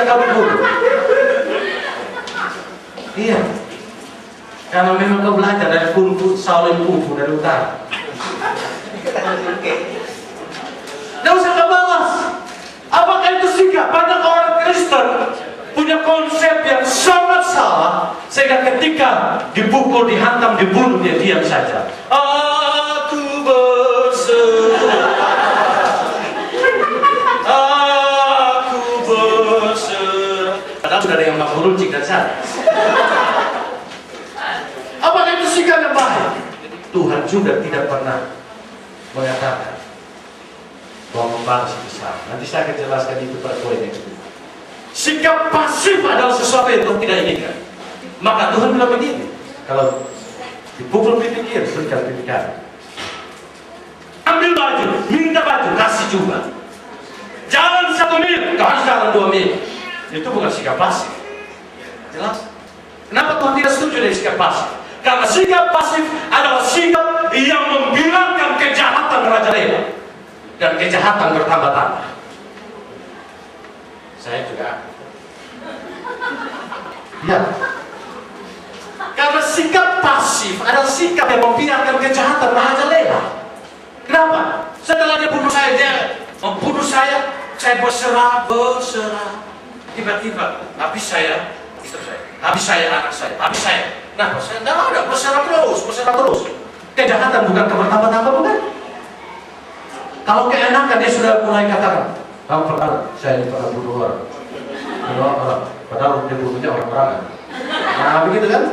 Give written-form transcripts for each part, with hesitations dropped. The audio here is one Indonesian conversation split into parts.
ketika kau dibunuh? Iya. Karena memang kau belajar dari kungfu, Shaolin kungfu dari utara. Tidak usah kau balas. Apakah itu sikap? Banyak orang Kristen punya konsep yang sangat salah, sehingga ketika dipukul, dihantam, dibunuh, dia diam saja. Aku berseru, aku berseru. Padahal sudah ada yang mampu runcing dan sadar. Apakah itu sikap yang baik? Tuhan juga tidak pernah mengatakan bahwa membalas besar. Nanti saya akan jelaskan itu pada poin yang kedua. Sikap pasif adalah sesuatu yang Tuhan tidak inginkan. Maka Tuhan bilang begini, kalau dipukul pipi kiri, berikan pipi kanan. Ambil baju, minta baju, kasih juga. Jalan 1 mil, kau harus jalan 2 mil. Itu bukan sikap pasif. Jelas? Kenapa Tuhan tidak setuju dengan sikap pasif? Karena sikap pasif adalah sikap yang membiarkan kejahatan merajalela dan kejahatan bertambah-tambah. Saya juga. Ya. Karena sikap pasif adalah sikap yang membiarkan kejahatan merajalela. Kenapa? Setelah dia bunuh saya, dia membunuh saya berserah. Tiba-tiba habis saya, istri saya, habis saya, anak saya, habis saya. Nah, saya tidak ada, berserah terus. Kejahatan bukan bertambah-tambah, bukan? Kalau keenakan dia sudah mulai katakan, kamu pernah, saya ini pernah bunuh orang. Padahal dia bunuhnya orang-orang. Nah, begitu kan?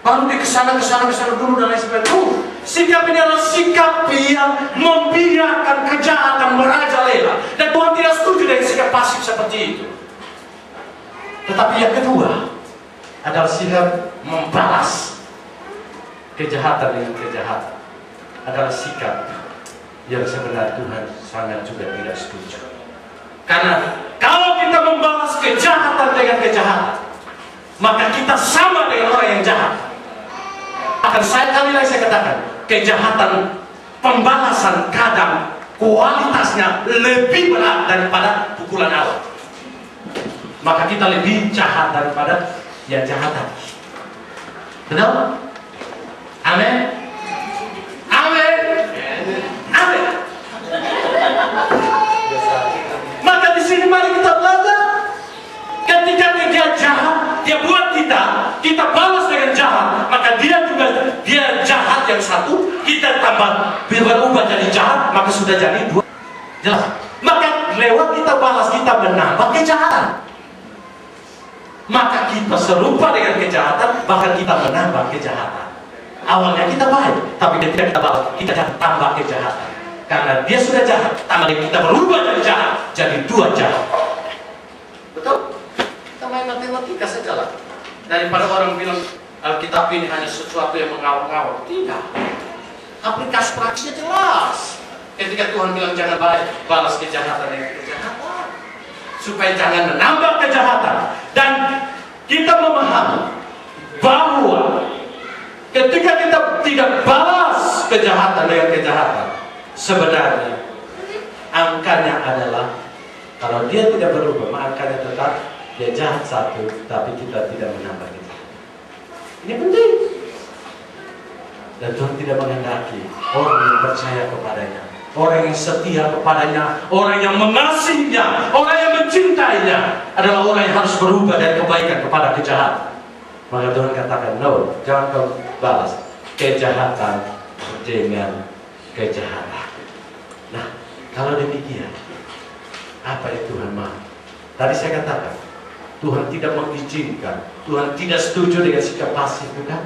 Baru dia kesana dulu dan lain sebagainya. Sikap ini adalah sikap yang membiarkan kejahatan merajalela. Dan Tuhan tidak setuju dengan sikap pasif seperti itu. Tetapi yang kedua adalah sikap membalas kejahatan dengan kejahatan. Adalah sikap yang sebenarnya Tuhan sangat juga tidak setuju. Karena kalau kita membalas kejahatan dengan kejahatan, maka kita sama dengan orang yang jahat. Akan saya katakan, kejahatan pembalasan kadang kualitasnya lebih berat daripada pukulan awal. Maka kita lebih jahat daripada yang jahatan. Benar? Amin. Amin. Amin. Maka di sini mari kita belajar. Ketika dia jahat, dia buat kita balas dengan jahat, maka dia jahat yang satu, kita tambah berubah jadi jahat, maka sudah jadi 2. Jelas? Maka lewat kita balas, kita menambah kejahatan. Maka kita serupa dengan kejahatan, bahkan kita menambah kejahatan. Awalnya kita baik, tapi ketika kita balas, kita tambah kejahatan. Karena dia sudah jahat, tambah kita berubah jadi jahat, jadi 2 jahat. Betul? Kita main matematika saja lah. Daripada orang bilang Alkitab ini hanya sesuatu yang mengawal-ngawal. Tidak. Aplikasi praktisnya jelas. Ketika Tuhan bilang jangan balas kejahatan dengan kejahatan, supaya jangan menambah kejahatan. Dan kita memahami bahwa ketika kita tidak balas kejahatan dengan kejahatan, sebenarnya angkanya adalah, kalau dia tidak berubah, angkanya tetap dia jahat 1, tapi kita tidak menambah itu. Ini penting. Dan Tuhan tidak menghendaki orang yang percaya kepadanya, orang yang setia kepadanya, orang yang mengasihinya, orang yang mencintainya, adalah orang yang harus berubah dari kebaikan kepada kejahatan. Maka Tuhan katakan, no, jangan kau balas kejahatan dengan kejahatan. Nah, kalau demikian, apa yang Tuhan mau? Tadi saya katakan, Tuhan tidak mengizinkan, Tuhan tidak setuju dengan sikap pasif, bukan?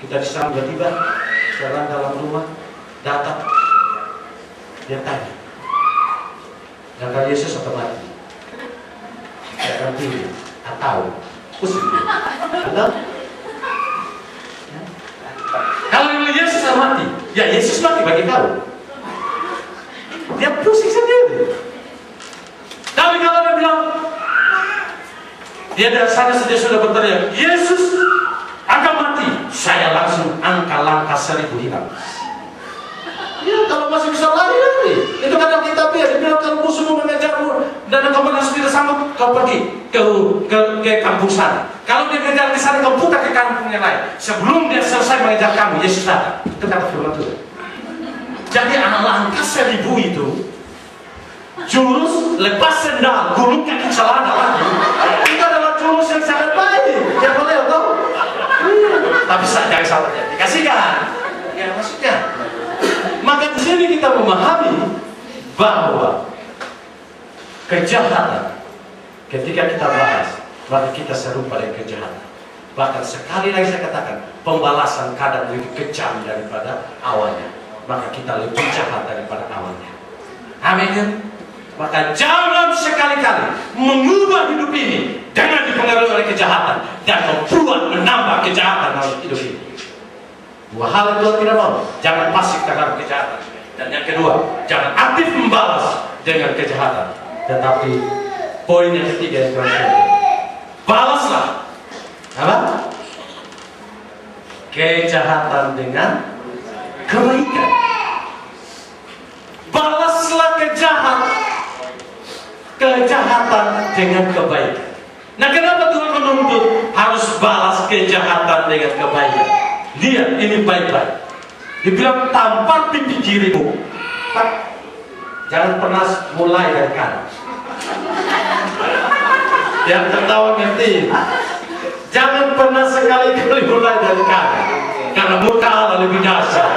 Kita disambut tiba-tiba, jalan dalam rumah, datang, dia tanya, jangan Yesus atau mati? Jangan pilih, atau pusing. Atau? Kalau Yesus atau mati, ya Yesus mati bagi kau. Dia pusing sendiri. Tapi kalau dia bilang, dia dari sana saja sudah berteriak, Yesus akan mati, saya langsung angka langkah 1000 hilang. Ya, kalau masih bisa lari. Itu kan Alkitab ya, dibilang kalau musuhmu mengejar kau pergi ke kampung sana. Kalau dia kejar ke sana, kau putar ke kampung yang lain. Sebelum dia selesai mengejar kamu, Yesus datang. Itu kata firman Tuhan. Jadi alangkah seribu itu, jurus lepas sendal, gulung kaki celana lagi, itu adalah jurus yang sangat baik. Ya boleh tahu. Tapi jangan salah, dikasihkan. Ya maksudnya. Maka di sini kita memahami bahwa kejahatan ketika kita bahas, berarti kita serupa dengan kejahatan. Bahkan sekali lagi saya katakan, pembalasan kadang lebih kejam daripada awalnya. Maka kita lebih jahat daripada awalnya. Amin. Maka jangan sekali-kali mengubah hidup ini dengan dipengaruhi oleh kejahatan dan menambah kejahatan dalam hidup ini. Dua hal itu tidak mau. Jangan pasif terhadap kejahatan. Dan yang kedua, jangan aktif membalas dengan kejahatan. Tetapi poin yang ketiga yang balaslah apa? Kejahatan dengan kebaikan. Balaslah kejahatan dengan kebaikan. Nah, kenapa Tuhan menuntut harus balas kejahatan dengan kebaikan? Lihat ini baik-baik. Dibilang tampar pipi kirimu. Jangan pernah mulai dari kanan. Yang tertawa ngerti. Jangan pernah sekali-kali mulai dari kanan, karena muka Allah lebih dahsyat.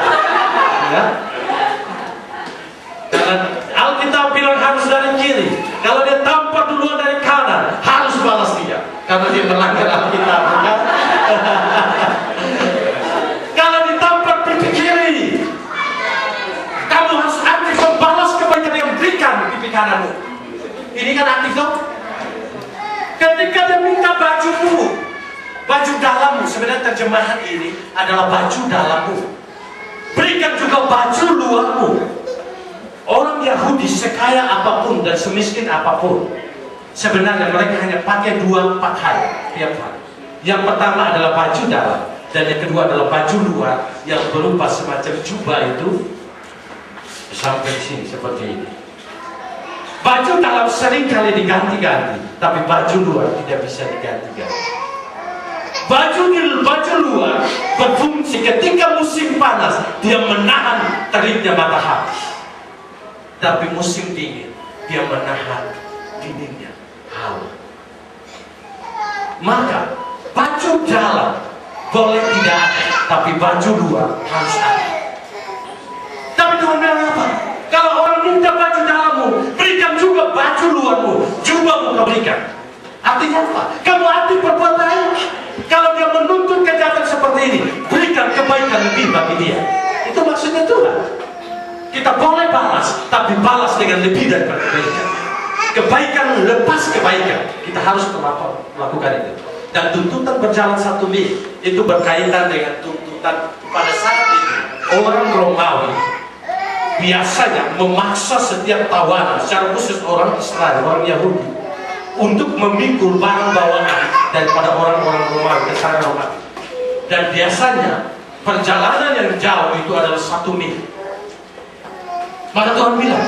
Ya? Karena Alkitab bilang harus dari kiri. Kalau dia tampar duluan dari kanan, harus balas dia, karena dia melanggar Alkitab. Ya? Kalau ditampar pipi kiri, kamu harus aktif membalas kebaikan yang berikan pipi kananmu. Ini kan aktif dong. Ketika dia minta bajumu, baju dalammu, sebenarnya terjemahan ini adalah baju dalammu. Berikan juga baju luarmu. Orang Yahudi sekaya apapun dan semiskin apapun, sebenarnya mereka hanya pakai dua pakaian tiap hari. Yang pertama adalah baju dalam, dan yang kedua adalah baju luar yang berupa semacam jubah itu sampai sini seperti ini. Baju dalam sering kali diganti-ganti, tapi baju luar tidak bisa diganti-ganti. Baju luar berfungsi ketika musim panas, dia menahan teriknya matahari. Tapi musim dingin, dia menahan dinginnya hawa. Maka baju dalam boleh tidak ada, tapi baju luar harus ada. Tapi Tuhan bilang apa? Kalau orang minta baju dalammu, berikan juga baju luarmu, jubahmu kau berikan. Artinya apa? Kamu aktif berbuat baik. Kalau dia menuntut kejahatan seperti ini, berikan kebaikan lebih bagi dia. Itu maksudnya Tuhan. Kita boleh balas, tapi balas dengan lebih daripada kebaikan. Kebaikan lepas kebaikan, kita harus melakukan itu. Dan tuntutan berjalan 1 mil itu berkaitan dengan tuntutan pada saat itu. Orang Romawi biasanya memaksa setiap tawanan, secara khusus orang Israel, orang Yahudi, untuk memikul barang bawaan daripada orang-orang Romawi ke sana Romawi. Dan biasanya perjalanan yang jauh itu adalah 1 mil. Maka Tuhan bilang,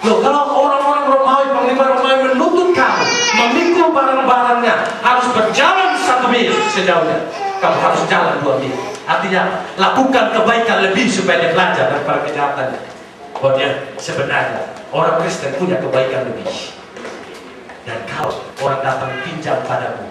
loh, kalau orang-orang Romawi, panglima Romawi menuntut kamu memikul barang-barangnya harus berjalan 1 mil sejauhnya, kamu harus jalan 2 mil. Artinya, lakukan kebaikan lebih supaya dia belajar daripada kejahatannya. Bahwa dia sebenarnya orang Kristen punya kebaikan lebih. Dan kalau orang datang pinjam padamu,